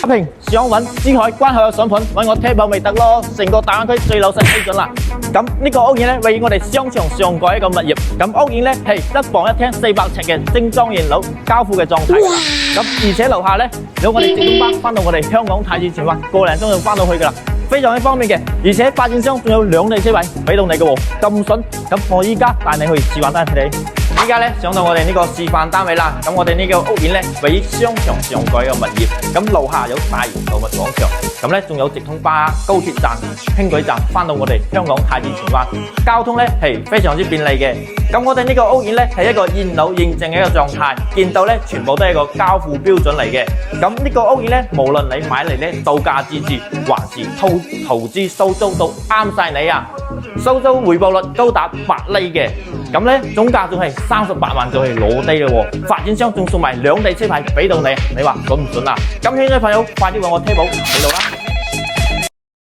阿平想揾珠海關口嘅筍盤，揾我踢爆咪得咯，成個大灣區最樓實批准啦。咁呢個屋苑咧位於我哋商場上蓋一個物業，咁屋苑咧係一房一廳400尺嘅精裝現樓交付嘅狀態。咁而且樓下咧有我哋直通巴翻到我哋香港太子前灣，個零鐘就翻到去噶啦。非常之方便嘅，而且發展商仲有2地車位俾到你嘅喎，咁筍。咁我依家帶你去示範單俾你。依家咧上到我哋呢個示範單位啦，咁我哋呢個屋苑咧位於商場上蓋嘅物業，咁樓下有大型購物廣場，咁咧仲有直通巴、高鐵站、輕軌站翻到我哋香港太子前灣，交通咧係非常之便利嘅。咁我哋呢個屋苑咧係一個現樓現證嘅一個狀態，見到咧全部都係一個交付標準嚟嘅。咁呢個屋苑咧，無論你買嚟咧度假自住，還是投資收租都啱晒你啊！收租回報率高達8厘嘅，咁咧總價仲係38萬就係攞低咯喎，發展商仲送埋2地車牌俾到你，你話準唔準啊？咁興趣朋友快啲揾我推保睇到啦！